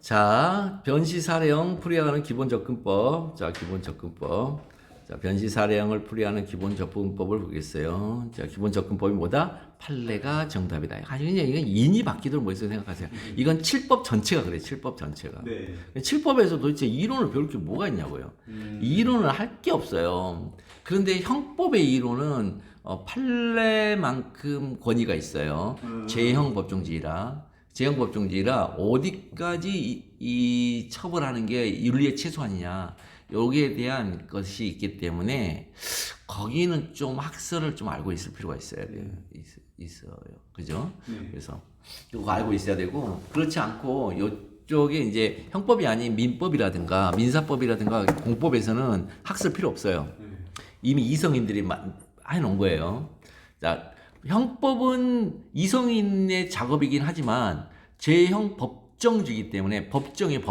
자, 변시사례형 풀이하는 기본 접근법. 자, 기본 접근법. 자, 변시사례형을 풀이하는 기본 접근법을 보겠어요. 자, 기본 접근법이 뭐다? 판례가 정답이다. 사실 이건 인이 바뀌도록 뭐 있어요 생각하세요. 이건 칠법 전체가 그래. 칠법 전체가. 네. 칠법에서 도대체 이론을 배울 게 뭐가 있냐고요. 이론을 할 게 없어요. 그런데 형법의 이론은 판례만큼 권위가 있어요. 제형 법정지위라. 제형 법정지위라 어디까지 이 처벌하는 게 윤리의 최소한이냐 여기에 대한 것이 있기 때문에 거기는 좀 학설을 좀 알고 있을 필요가 있어야 돼요. 있어요. 그죠? 그래서 이거 알고 있어야 되고 그렇지 않고 이쪽에 이제 형법이 아닌 민법이라든가 민사법이라든가 공법에서는 학설 필요 없어요. 이미 이성인들이 해놓은 거예요. 자, 형법은 이성인의 작업이긴 하지만 제형 법정주의이기 때문에 법정의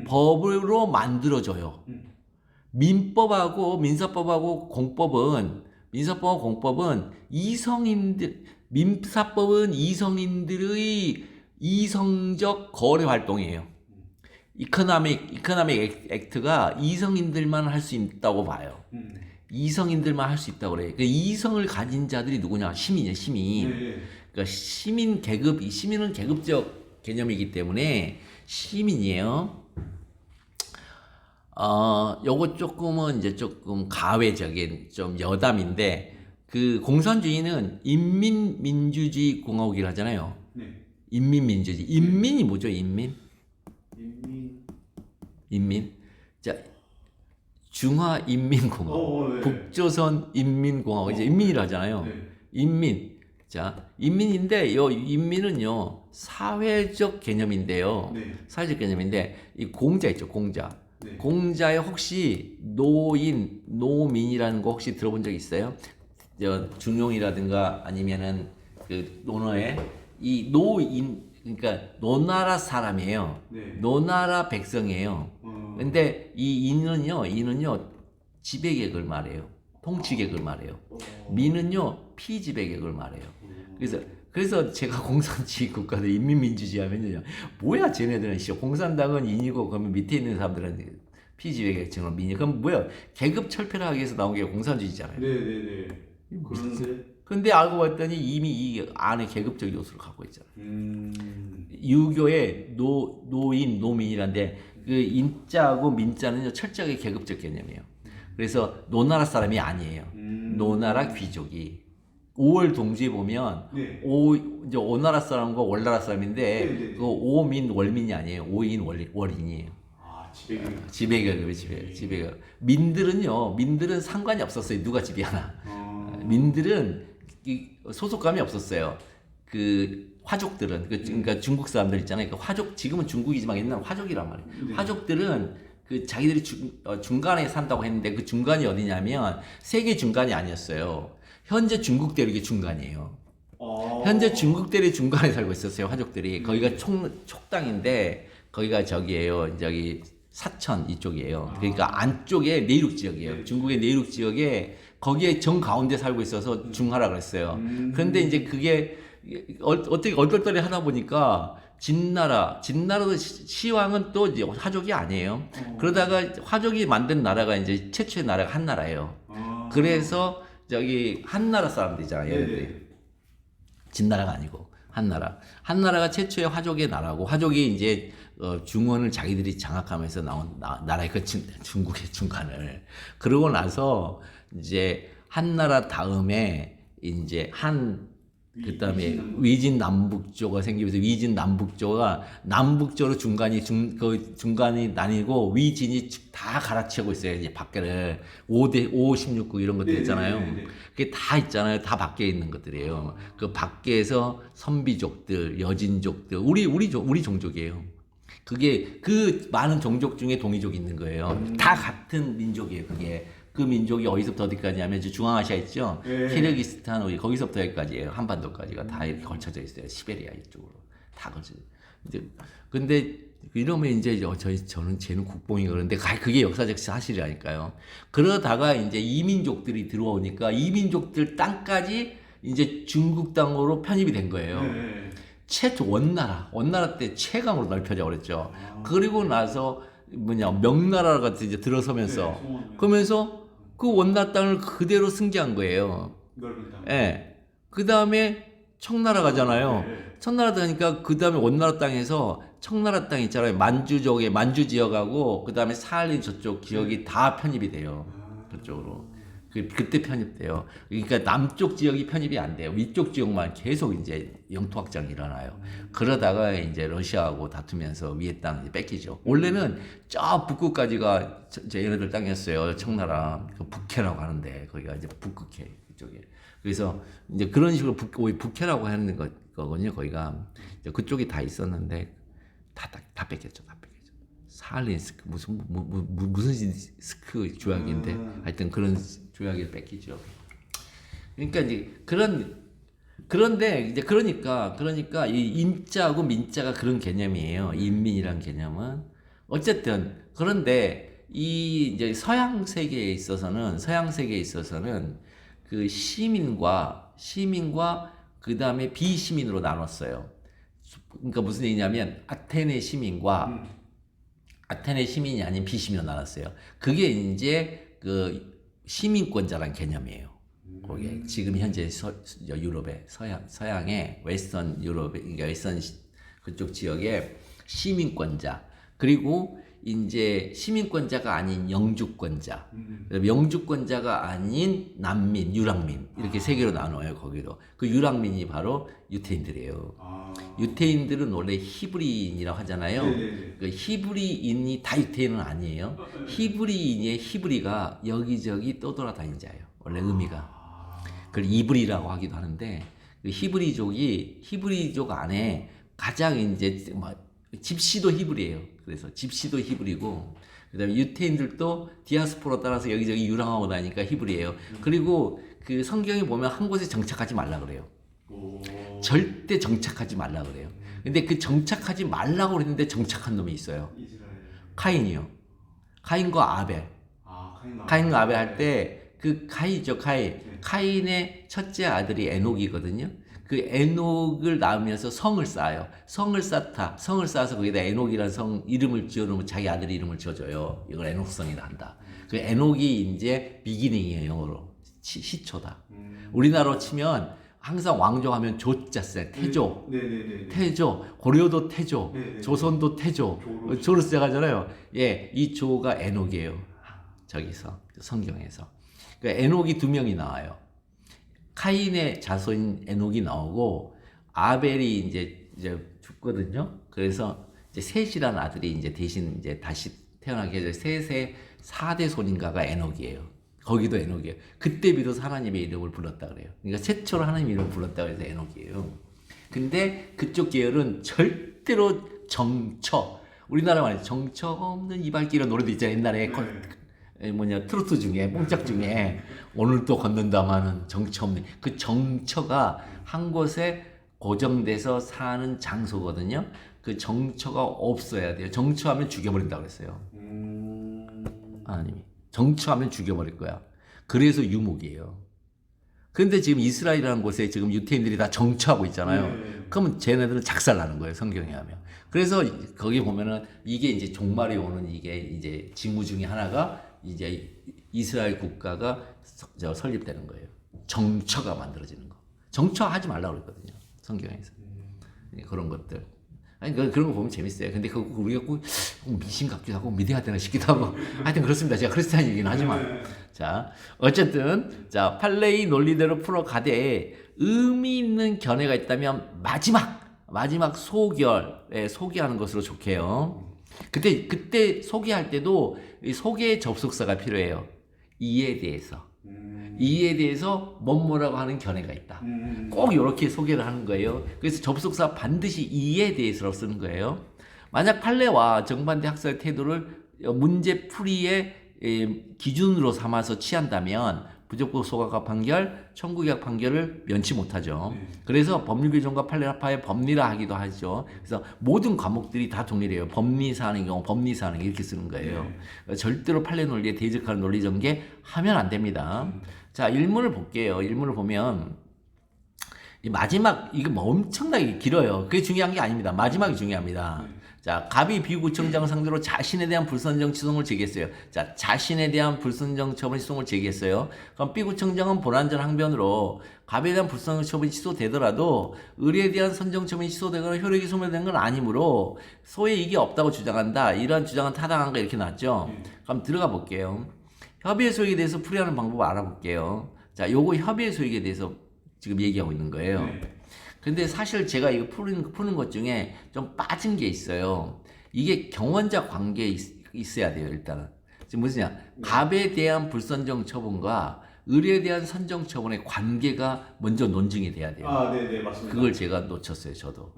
법으로 만들어져요. 민법하고 민사법하고 공법은 민사법하고 공법은 민사법은 이성인들의 이성적 거래 활동이에요. 이코노믹 액트가 이성인들만 할 수 있다고 봐요. 이성인들만 할 수 있다고 그래. 그 이성을 가진 자들이 누구냐? 시민이에요, 시민. 그러니까 시민은 계급적 개념이기 때문에 시민이에요. 요거 조금은 이제 조금 가외적인 좀 여담인데, 그 공산주의는 인민민주주의 공화국이라 하잖아요. 인민민주주의. 인민이 뭐죠, 인민? 인민. 자, 중화인민공화국, 네. 북조선인민공화국, 이제 인민이라 하잖아요. 인민. 자, 인민인데, 인민은요, 사회적 개념인데요. 사회적 개념인데, 이 공자 있죠, 공자. 공자에 혹시 노민이라는 거 혹시 들어본 적 있어요? 중용이라든가 아니면은 그 논어에 이 그러니까 노나라 사람이에요. 노나라 백성이에요. 근데 이 인은요 지배계획을 말해요. 통치계획을 말해요. 민은요 피지배계획을 말해요. 그래서 제가 공산주의 국가들 인민민주주의 하면요 뭐야 쟤네들은 공산당은 인이고 그러면 밑에 있는 사람들은 피지배계획처럼 민이 그럼 뭐야 계급 철폐를 하기 위해서 나온 게 공산주의잖아요. 네네네. 그런데 근데 알고 봤더니 이미 이 안에 계급적 요소를 갖고 있잖아요. 유교의 노민이란데 그 인자하고 민자는 철저하게 계급적 개념이에요. 그래서 노나라 사람이 아니에요. 노나라 귀족이 5월 동지에 보면 이제 오나라 사람과 월나라 사람인데 그 오민 월민이 아니에요. 오인 월인이에요. 지배계급. 민들은 상관이 없었어요. 누가 지배하나. 민들은 소속감이 없었어요. 그 화족들은 그러니까 중국 사람들 있잖아요. 그 화족 지금은 중국이지만 옛날에 화족이란 말이에요. 화족들은 그 자기들이 중간에 산다고 했는데 그 중간이 어디냐면 세계 중간이 아니었어요. 현재 중국 대륙의 중간이에요. 현재 중국 대륙의 중간에 살고 있었어요. 화족들이 거기가 촉당인데 거기가 저기예요. 저기 사천 이쪽이에요. 그러니까 안쪽에 내륙 지역이에요. 중국의 내륙 지역에 거기에 정 가운데 살고 있어서 중하라 그랬어요. 그런데 이제 그게 어떻게 얼떨떨이 하다 보니까 진나라도 시왕은 또 이제 화족이 아니에요. 그러다가 화족이 만든 나라가 이제 최초의 나라가 한나라예요. 그래서 저기 한나라 사람들이잖아요. 얘네들이. 진나라가 아니고 한나라가 최초의 화족의 나라고 화족이 이제 중원을 자기들이 장악하면서 나온 나라의 그 중국의 중간을 그러고 나서 이제 한나라 다음에 이제 그다음에 위진 남북조가 생기면서 위진 남북조가 남북조로 중간이 나뉘고 위진이 다 갈아치우고 있어요. 이제 밖에를 5 16구 이런 것들 있잖아요. 그게 다 있잖아요. 다 밖에 있는 것들이에요. 그 밖에서 선비족들, 여진족들, 우리 종족이에요. 그게 그 많은 종족 중에 동이족이 있는 거예요. 다 같은 민족이에요. 그게. 그 민족이 어디서부터 어디까지 하면 지중앙아시아 있죠? 키르기스탄, 거기서부터 여기까지예요. 한반도까지가 다 이렇게 걸쳐져 있어요. 시베리아 이쪽으로. 다 걸쳐져 있어요. 근데 이러면 이제 쟤는 국뽕이 그런데 그게 역사적 사실이라니까요. 그러다가 이제 이민족들이 들어오니까 이민족들 땅까지 이제 중국 땅으로 편입이 된 거예요. 원나라 때 최강으로 넓혀져 버렸죠. 그리고 나서 명나라가 이제 들어서면서 그러면서 그 원나라 땅을 그대로 승계한 거예요. 넓은 땅. 예. 그 다음에 청나라 가잖아요. 네. 청나라 가니까 그 다음에 원나라 땅에서 청나라 땅 있잖아요. 만주 지역하고 그 다음에 사할린 저쪽 지역이 다 편입이 돼요. 그쪽으로. 그때 편입돼요. 그러니까 남쪽 지역이 편입이 안 돼요. 위쪽 지역만 계속 이제 영토 확장이 일어나요. 그러다가 이제 러시아하고 다투면서 위에 땅 이제 뺏기죠. 원래는 저 북극까지가 얘네들 땅이었어요. 청나라 그 북해라고 하는데 거기가 이제 북극해 그쪽에. 그래서 이제 그런 식으로 북해라고 하는 거거든요. 거기가 이제 그쪽이 다 있었는데 다 뺏겼죠. 다 뺏겼죠. 사할린스크 무슨 스크 조약인데 하여튼 그런 조약을 뺏기죠. 그러니까 이제 그런데 이제 그러니까 이 인자하고 민자가 그런 개념이에요. 인민이란 개념은 어쨌든 그런데 이 이제 서양 세계에 있어서는 그 시민과 그 다음에 비시민으로 나눴어요. 그러니까 무슨 얘기냐면 아테네 시민과 아테네 시민이 아닌 비시민으로 나눴어요. 그게 이제 그 시민권자란 개념이에요. 거기에 지금 현재 유럽의 서양의 웨스턴 유럽, 그러니까 웨스턴 그쪽 지역의 시민권자, 그리고 이제 시민권자가 아닌 영주권자, 영주권자가 아닌 난민, 유랑민 이렇게 세 개로 나눠요. 거기도 그 유랑민이 바로 유태인들이에요. 유태인들은 원래 히브리인이라고 하잖아요. 그 히브리인이 다 유태인은 아니에요. 히브리인의 히브리가 여기저기 떠돌아다닌 자예요. 원래 의미가. 그걸 이브리라고 하기도 하는데 그 히브리족 안에 가장 이제 집시도 히브리예요. 그래서 집시도 히브리고 그다음에 유태인들도 디아스포라 따라서 여기저기 유랑하고 다니니까 히브리예요. 그리고 그 성경에 보면 한 곳에 정착하지 말라 그래요. 절대 정착하지 말라 그래요. 근데 그 정착하지 말라고 그랬는데 정착한 놈이 있어요. 카인이요. 카인과 아벨. 카인과 아벨 할 때 그 카인이죠. 카인의 첫째 아들이 에녹이거든요. 그 에녹을 낳으면서 성을 쌓아요. 성을 쌓아서 거기다 에녹이라는 성 이름을 지어놓으면 자기 아들 이름을 지어줘요. 이걸 에녹성이라 한다. 그 에녹이 이제 비기닝이에요. 영어로. 시초다. 우리나라로 치면 항상 왕조하면 조자 써요. 태조. 태조. 고려도 태조. 조선도 태조. 조를 시작하잖아요. 예, 이 조가 에녹이에요. 저기서 성경에서. 그 에녹이 2명이 나와요. 카인의 자손인 에녹이 나오고 아벨이 이제 죽거든요. 그래서 이제 셋이라는 아들이 이제 대신 이제 다시 태어나게 해서 셋의 4대 손인가가 에녹이에요. 거기도 에녹이에요. 그때 비로소 하나님의 이름을 불렀다 그래요. 그러니까 최초로 하나님 이름을 불렀다 그래서 에녹이에요. 근데 그쪽 계열은 절대로 정처, 우리나라 말에 정처 없는 이발길 이런 노래도 있잖아요. 옛날에 트로트 중에 뽕짝 중에 오늘 또 걷는다마는 정처 없는 그 정처가 한 곳에 고정돼서 사는 장소거든요. 그 정처가 없어야 돼요. 정처하면 죽여버린다고 그랬어요. 하나님이 정처하면 죽여버릴 거야. 그래서 유목이에요. 그런데 지금 이스라엘이라는 곳에 지금 유태인들이 다 정처하고 있잖아요. 그러면 쟤네들은 작살나는 거예요. 성경에 하면. 그래서 거기 보면은 이게 이제 종말이 오는 이게 이제 징후 중에 하나가 이제 이스라엘 국가가 설립되는 거예요. 정처가 만들어지는 거. 정처하지 말라고 그랬거든요. 성경에서. 그런 것들. 아니, 그런 거 보면 재밌어요. 근데 우리가 꼭 미신 같기도 하고 믿어야 되나 싶기도 하고. 하여튼 그렇습니다. 제가 크리스찬이긴 하지만. 자, 어쨌든, 자, 팔레이 논리대로 풀어가되 의미 있는 견해가 있다면 마지막 소결에 소개하는 것으로 좋게요. 그때 소개할 때도 소개 접속사가 필요해요. 이에 대해서 뭐라고 하는 견해가 있다. 꼭 이렇게 소개를 하는 거예요. 그래서 접속사 반드시 이에 대해서라고 쓰는 거예요. 만약 판례와 정반대 학설의 태도를 문제 풀이의 기준으로 삼아서 취한다면 부적법 소각과 판결, 청구계약 판결을 면치 못하죠. 그래서 법률규정과 판례합하에 법리라 하기도 하죠. 그래서 모든 과목들이 다 동일해요. 법리사하는 경우 법리사하는 이렇게 쓰는 거예요. 절대로 판례 논리에 대적하는 논리 전개 하면 안 됩니다. 자, 일문을 볼게요. 일문을 보면 이 마지막 이거 뭐 엄청나게 길어요. 그게 중요한 게 아닙니다. 마지막이 중요합니다. 자, 갑이 비구청장 상대로 자신에 대한 불선정 치송을 제기했어요. 자, 자신에 대한 불선정 처분 치송을 제기했어요. 그럼 비구청장은 본안전 항변으로 갑에 대한 불선정 처분이 취소되더라도 의뢰에 대한 선정 처분이 취소되거나 효력이 소멸된 건 아니므로 소의 이익이 없다고 주장한다. 이러한 주장은 타당한가 이렇게 나왔죠. 그럼 들어가 볼게요. 협의의 소익에 대해서 풀이하는 방법 알아볼게요. 자, 요거 협의의 소익에 대해서 지금 얘기하고 있는 거예요. 근데 사실 제가 이거 푸는 것 중에 좀 빠진 게 있어요. 이게 경원자 관계에 있어야 돼요, 일단은. 지금 무슨냐? 갑에 대한 불선정 처분과 의뢰에 대한 선정 처분의 관계가 먼저 논증이 돼야 돼요. 아, 네네, 맞습니다. 그걸 제가 놓쳤어요, 저도.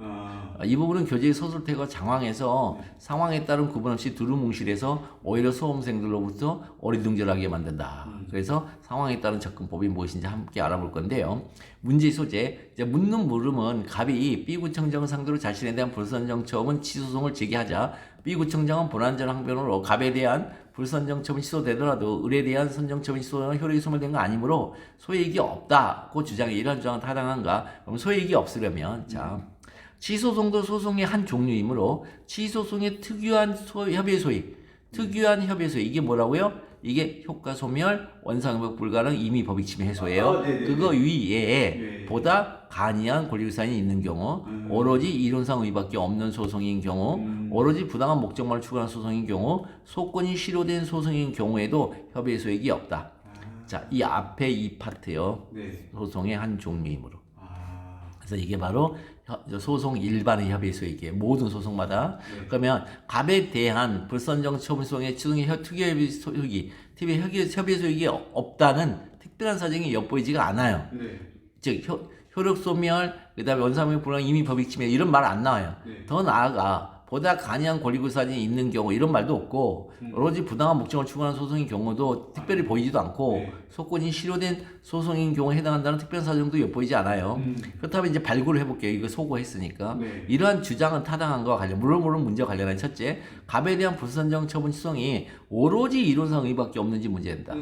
이 부분은 교재의 소설태가 장황해서 상황에 따른 구분 없이 두루뭉실해서 오히려 수험생들로부터 어리둥절하게 만든다. 그래서 상황에 따른 접근법이 무엇인지 함께 알아볼 건데요. 문제의 소재, 이제 묻는 물음은 갑이 B구청장을 상대로 자신에 대한 불선정 처분 취소송을 제기하자 B구청장은 본안전 항변으로 갑에 대한 불선정 처분 취소되더라도 의뢰에 대한 선정 처분 취소는 효력이 소멸된 거 아니므로 소이익이 없다고 주장해. 이러한 주장은 타당한가? 그럼 소이익이 없으려면 자, 취소송도 소송의 한 종류이므로 취소송의 특유한 협의 소익, 특유한 협의 소익 이게 뭐라고요? 이게 효과 소멸, 원상회복 불가능, 임의 법익 침해 해소예요. 그거 위에 보다 간이한 권리유산이 있는 경우, 오로지 이론상 의밖에 없는 소송인 경우, 오로지 부당한 목적만을 추구하는 소송인 경우, 소권이 실효된 소송인 경우에도 협의 소익이 없다. 자, 이 앞에 이 파트요. 소송의 한 종류이므로. 그래서 이게 바로 소송 일반의 협의 소익이에요. 모든 소송마다. 그러면 갑에 대한 불선정 처분 소송의 취소의 특유 협의 소익이, 협의 소익이 없다는 특별한 사정이 엿보이지가 않아요. 즉 효력 소멸, 그다음에 원상회복 불가능, 임의 법익 침해 이런 말 안 나와요. 더 나아가 보다 간이한 권리구사진이 있는 경우 이런 말도 없고 오로지 부당한 목적을 추구하는 소송인 경우도 특별히 보이지도 않고 소권이 실효된 소송인 경우에 해당한다는 특별한 사정도 엿보이지 않아요. 그렇다면 이제 발굴을 해볼게요. 이거 소고했으니까. 이러한 주장은 타당한 것과 관련, 물론 문제와 관련한 첫째, 갑에 대한 불선정 처분 취소이 오로지 이론상 의밖에 없는지 문제된다.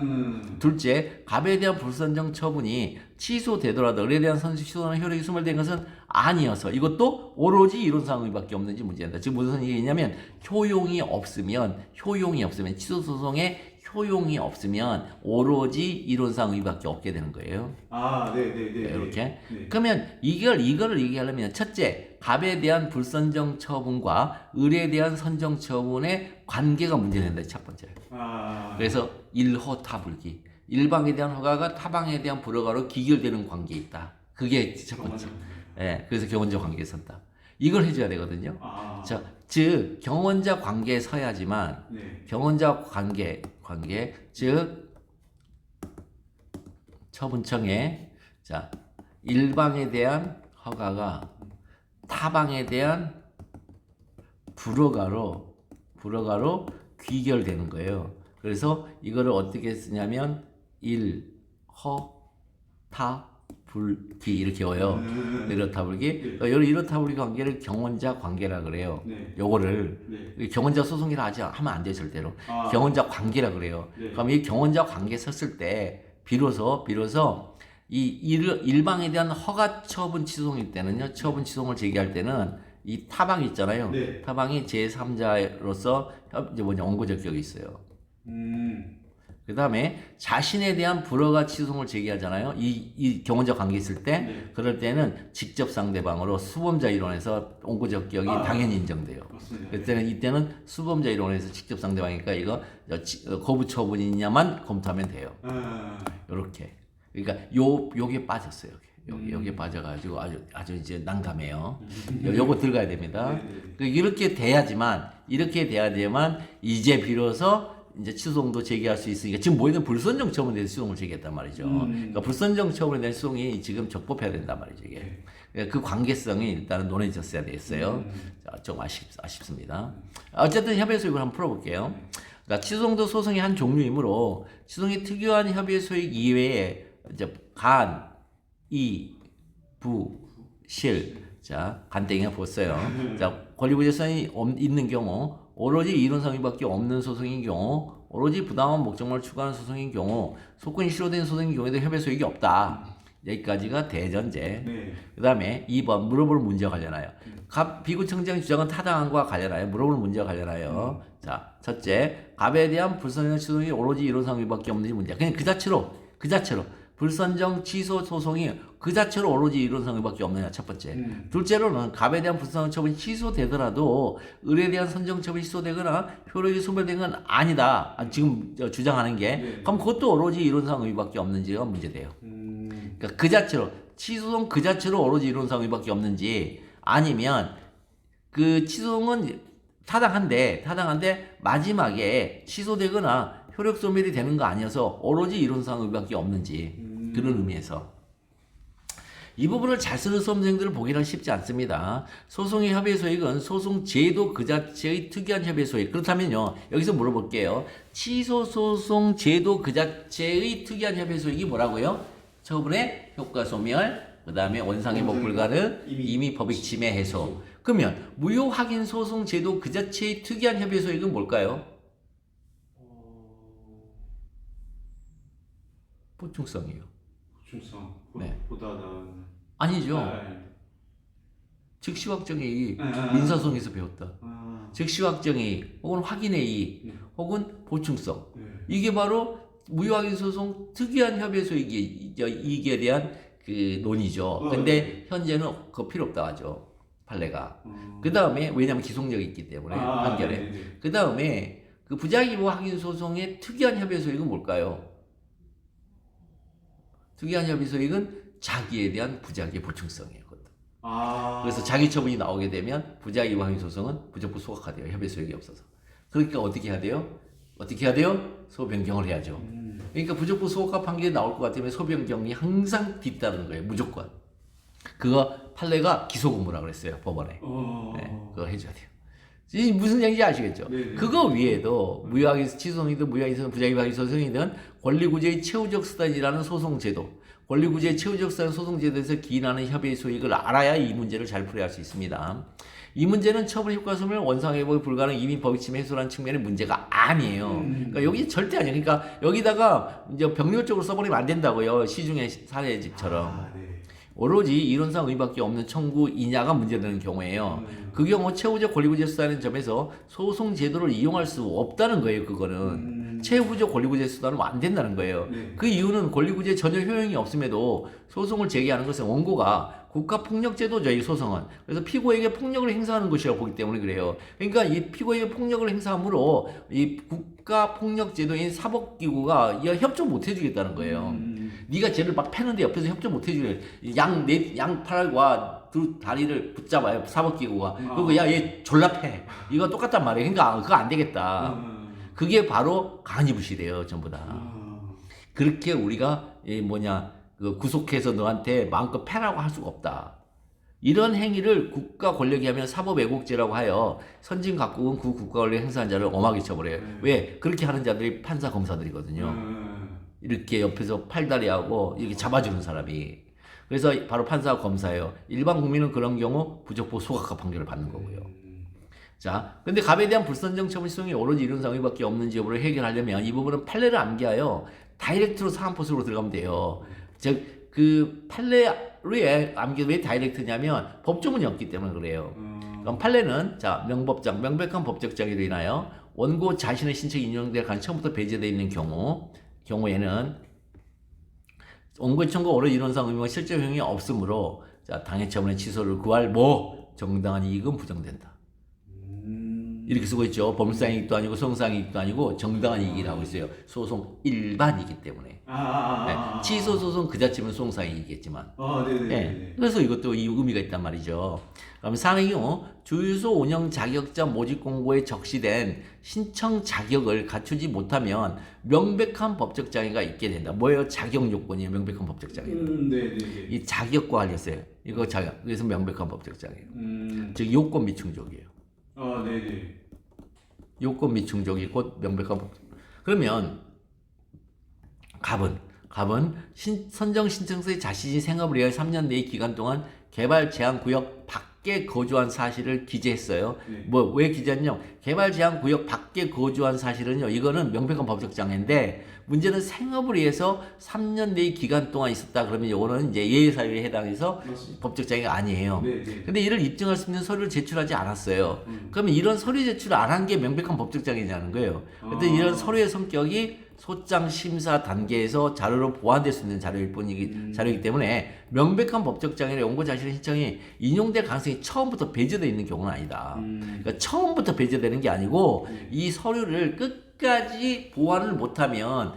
둘째, 갑에 대한 불선정 처분이 취소되더라도 의뢰에 대한 선수 취소는 효력이 소멸된 것은 아니어서 이것도 오로지 이론상 의밖에 없는지 문제된다. 지금 무슨 얘기냐면 효용이 없으면 취소 소송에 효용이 없으면 오로지 이론상 의밖에 없게 되는 거예요. 아, 네. 이렇게. 그러면 이거를 얘기하려면 첫째, 갑에 대한 불선정 처분과 의뢰에 대한 선정 처분의 관계가 문제된다. 첫 번째. 그래서 일허타불기. 일방에 대한 허가가 타방에 대한 불허가로 기결되는 관계에 있다. 그게 첫 번째. 예, 그래서 경원자 관계에 선다. 이걸 해줘야 되거든요. 자, 즉 경원자 관계에 서야지만 경원자 관계 즉 처분청에 자 일방에 대한 허가가 타방에 대한 불허가로 귀결되는 거예요. 그래서 이거를 어떻게 쓰냐면 일허타불기 이렇게 외워요. 일허타불기. 일허타불기 관계를 경원자 관계라 그래요. 요거를 경원자 소송이라 하면 안 돼 절대로. 경원자 관계라 그래요. 그럼 이 경원자 관계 섰을 때 비로소 이 일방에 대한 허가 처분 취소일 때는요. 처분 취소를 제기할 때는 이 타방이 있잖아요. 타방이 제3자로서 이제 원고적 격이 있어요. 그 다음에 자신에 대한 불허가 취소송을 제기하잖아요. 이 경원자 관계 있을 때 그럴 때는 직접 상대방으로 수범자 이론에서 원고적 격이 당연히 인정돼요. 그때는 이때는 수범자 이론에서 직접 상대방이니까 이거 거부 처분이냐만 검토하면 돼요. 요렇게. 그러니까 요게 빠졌어요. 여기 빠져가지고 아주 이제 난감해요. 요거 들어가야 됩니다. 이렇게 돼야지만 이제 비로소 이제 취소송도 제기할 수 있으니까 지금 뭐든 불선정 처분에 대해서 취소송을 제기했단 말이죠. 그러니까 불선정 처분에 대한 취소송이 지금 적법해야 된단 말이죠. 이게 그 관계성이 일단은 논해졌어야 됐어요. 자, 좀 아쉽습니다. 어쨌든 협의 소익을 한번 풀어볼게요. 그러니까 취소송도 소송의 한 종류이므로 취소송이 특유한 협의 소익 이외에 이제 간, 이, 부, 실, 자 간땡이가 보세요. 자 권리부재성이 있는 경우. 오로지 이론상의밖에 없는 소송인 경우, 오로지 부당한 목적만을 추구하는 소송인 경우, 소권이 실효된 소송인 경우에도 협의 소익이 없다. 여기까지가 대전제. 네. 그 다음에 2번 물어볼 문제와 관련하여. 비구청장의 주장은 타당한과 관련하여 물어볼 문제와 관련하여. 자, 첫째, 갑에 대한 불선정 취소송이 오로지 이론상 위밖에 없는지 문제. 그냥 그 자체로 불선정 취소 소송이 그 자체로 오로지 이론상 위밖에 없느냐. 첫 번째. 둘째로는 갑에 대한 불선정 처분이 취소되더라도 을에 대한 선정 처분이 취소되거나 효력이 소멸된 건 아니다. 지금 주장하는 게. 네. 그럼 그것도 오로지 이론상 위밖에 없는지가 문제돼요. 그러니까 그 자체로 취소송 그 자체로 오로지 이론상 위밖에 없는지 아니면 그 취소송은 타당한데 마지막에 취소되거나 효력 소멸이 되는 거 아니어서 오로지 이론상 위밖에 없는지 그런 의미에서 이 부분을 잘 쓰는 수험생들을 보기는 쉽지 않습니다. 소송의 협의 소익은 소송 제도 그 자체의 특이한 협의 소익. 그렇다면요. 여기서 물어볼게요. 취소 소송 제도 그 자체의 특이한 협의 소익이 뭐라고요? 처분의 효과 소멸, 그 다음에 원상회복 불가능, 임의 법익 침해 해소. 그러면 무효 확인 소송 제도 그 자체의 특이한 협의 소익은 뭘까요? 보충성이요. 중성 네. 보다는 아니죠. 즉시 확정의 민사소송에서 배웠다. 즉시 확정의 혹은 확인의 이의 혹은 보충성. 네. 이게 바로 무효 확인 소송 특이한 협의 소익이 이익에 대한 그 논의죠. 근데 현재는 그거 필요 없다 하죠. 판례가. 그 다음에 왜냐하면 기속력이 있기 때문에 판결에. 그 다음에 그 부작위 확인 소송의 특이한 협의 소익은 뭘까요? 특이한 협의 소익은 자기에 대한 부작위 보충성이에요. 그래서 자기 처분이 나오게 되면 부작위 확인 소송은 부적부 소각화돼요. 협의 소익이 없어서. 그러니까 어떻게 해야 돼요? 소변경을 해야죠. 그러니까 부적부 소각화 판결이 나올 것 같으면 소변경이 항상 뒤따르는 거예요. 무조건. 그거 판례가 기소근무라고 그랬어요. 법원에. 네, 그거 해줘야 돼요. 이 무슨 얘기인지 아시겠죠? 네네. 그거 위에도 무효확인 취소송이든 무효확인 소송, 부작위 확인 소송이든 권리구제의 최후적 수단이라는 소송제도, 권리구제의 최후적 수단 소송제도에서 기인하는 협의 소익을 알아야 이 문제를 잘 풀이할 수 있습니다. 이 문제는 처벌 효과 소멸, 원상회복이 불가능, 이미 법익침해 해소라는 측면의 문제가 아니에요. 그러니까 여기 절대 아니에요. 그러니까 여기다가 이제 병렬적으로 써버리면 안 된다고요. 시중의 사례집처럼. 오로지 이론상 의미밖에 없는 청구이냐가 문제되는 경우에요. 그 경우 최후적 권리구제 수단인 점에서 소송 제도를 이용할 수 없다는 거예요. 그거는 최후적 권리구제 수단은 안 된다는 거예요. 그 이유는 권리구제 전혀 효용이 없음에도 소송을 제기하는 것은 원고가 국가폭력제도죠, 이 소송은. 그래서 피고에게 폭력을 행사하는 것이라고 보기 때문에 그래요. 그러니까 이 피고에게 폭력을 행사함으로 이 국가폭력제도인 사법기구가 협조 못 해주겠다는 거예요. 네가 쟤를 막 패는데 옆에서 협조 못 해주래. 양 팔과 두 다리를 붙잡아요, 사법기구가. 그리고 야, 얘 졸라 패. 이거 똑같단 말이에요. 그러니까 그거 안 되겠다. 그게 바로 간이부실이에요, 전부 다. 그렇게 우리가 그 구속해서 너한테 마음껏 패라고 할 수가 없다. 이런 행위를 국가 권력이 하면 사법왜곡죄라고 하여 선진 각국은 그 국가 권력 행사한 자를 엄하게 처벌해요. 왜? 그렇게 하는 자들이 판사 검사들이거든요. 이렇게 옆에서 팔다리하고 이렇게 잡아주는 사람이. 그래서 바로 판사 검사예요. 일반 국민은 그런 경우 부적법 소각화 판결을 받는 거고요. 자, 근데 갑에 대한 불선정 처분 시송이 오로지 이론상 의밖에 없는지 여부를 해결하려면 이 부분은 판례를 암기하여 다이렉트로 사안포스로 들어가면 돼요. 즉, 그 판례에 암기 왜 다이렉트냐면 법조문이 없기 때문에 그래요. 그럼 판례는 자, 명법장, 명백한 법적 장애로 인하여 원고 자신의 신청이 인용될 가능 처음부터 배제되어 있는 경우에는 원고의 청구 오로지 이론상 의무와 실제 효용이 없으므로 자, 당해 처분의 취소를 구할 정당한 이익은 부정된다. 이렇게 쓰고 있죠. 법률상 이익도 아니고 소송상 이익도 아니고 정당한 이익이라고 있어요. 소송 일반이기 때문에. 네. 취소 소송 그 자체면 소송상 이익이겠지만. 네. 그래서 이것도 이 의미가 있단 말이죠. 그럼 상의 경우 주유소 운영 자격자 모집 공고에 적시된 신청 자격을 갖추지 못하면 명백한 법적 장애가 있게 된다. 뭐예요? 자격 요건이에요. 명백한 법적 장애. 이 자격과 관련해서요. 이거 자격. 그래서 명백한 법적 장애예요. 즉 요건 미충족이에요. 요건 미충족이 곧 명백한 법. 그러면 갑은 선정 신청서에 자신이 생업을 위하여 3년 내의 기간 동안 개발 제한 구역 밖에 거주한 사실을 기재했어요. 네. 뭐 왜 기재했냐? 개발 제한 구역 밖에 거주한 사실은요. 이거는 명백한 법적 장애인데 문제는 생업을 위해서 3년 내의 기간 동안 있었다. 그러면 이거는 이제 예외 사유에 해당해서 맞습니다. 법적 장애가 아니에요. 네, 네. 근데 이를 입증할 수 있는 서류를 제출하지 않았어요. 그러면 이런 서류 제출을 안 한 게 명백한 법적 장애냐는 거예요. 근데 이런 서류의 성격이 소장 심사 단계에서 자료로 보완될 수 있는 자료일 뿐이기 자료이기 때문에 명백한 법적 장애를 원고 자신의 신청이 인용될 가능성이 처음부터 배제되어 있는 경우는 아니다. 그러니까 처음부터 배제되는 게 아니고 이 서류를 끝까지 보완을 못하면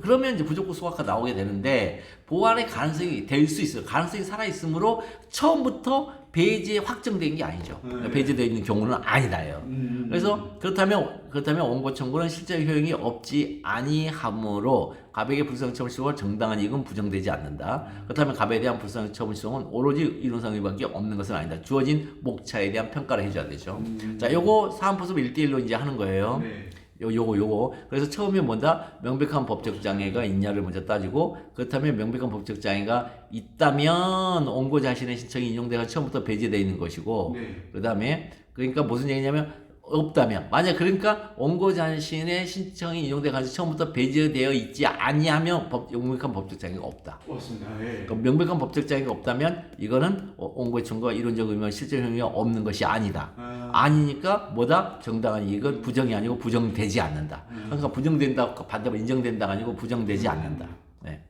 그러면 이제 부족부 소각가 나오게 되는데 보완의 가능성이 될 수 있어요. 가능성이 살아 있으므로 처음부터 배제 확정된 게 아니죠. 배제되어 있는 경우는 아니다요. 그래서 그렇다면 원고 청구는 실제 효용이 없지 아니하므로 갑에게 불상처분 시효가 정당한 이익은 부정되지 않는다. 그렇다면 갑에 대한 불상처분 시효는 오로지 이론상 의밖에 없는 것은 아니다. 주어진 목차에 대한 평가를 해줘야 되죠. 자, 요거 사안포섭 1대1로 이제 하는 거예요. 네. 요거. 그래서 처음에 뭔가 명백한 법적 장애가 있냐를 먼저 따지고 그렇다면 명백한 법적 장애가 있다면 원고 자신의 신청이 인용돼서 처음부터 배제되어 있는 것이고 네. 그다음에 그러니까 무슨 얘기냐면 없다면 만약 그러니까 원고 자신의 신청이 인용돼 가지고 처음부터 배제되어 있지 아니하면 명백한 법적 장애가 없다. 맞습니다. 예. 그러니까 명백한 법적 장애가 없다면 이거는 원고의 청구가 이론적 의미와 실제 효용이 없는 것이 아니다. 아니니까 뭐다? 정당한 이익은 부정이 아니고 부정되지 않는다. 그러니까 부정된다, 반대로 인정된다가 아니고 부정되지 않는다. 네,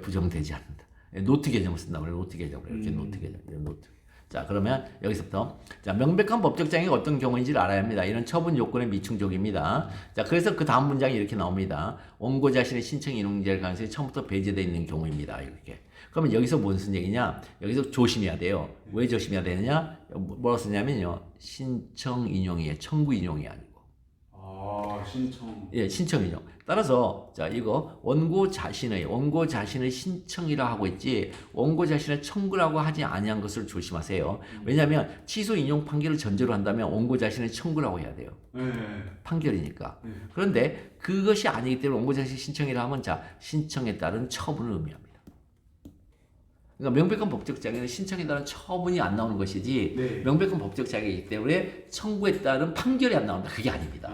부정되지 않는다. 노트 개정을 쓴다 그래요. 노트 개정을 이렇게 노트 개정, 노트. 자, 그러면 여기서부터 자, 명백한 법적 장애가 어떤 경우인지를 알아야 합니다. 이런 처분 요건의 미충족입니다. 자, 그래서 그 다음 문장이 이렇게 나옵니다. 원고 자신의 신청이 인용될 가능성이 처음부터 배제되어 있는 경우입니다. 이렇게. 그러면 여기서 무슨 얘기냐? 여기서 조심해야 돼요. 왜 조심해야 되느냐? 뭐라고 쓰냐면요. 신청 인용이에요. 청구 인용이 아니고. 신청. 예, 신청 인용. 따라서 자, 이거 원고 자신의 신청이라 하고 있지 원고 자신의 청구라고 하지 아니한 것을 조심하세요. 왜냐하면 취소 인용 판결을 전제로 한다면 원고 자신의 청구라고 해야 돼요. 네. 판결이니까. 네. 그런데 그것이 아니기 때문에 원고 자신의 신청이라 하면 자, 신청에 따른 처분을 의미합니다. 그러니까 명백한 법적 장애는 신청에 따른 처분이 안 나오는 것이지 네. 명백한 법적 장애이기 때문에 청구에 따른 판결이 안 나온다. 그게 아닙니다.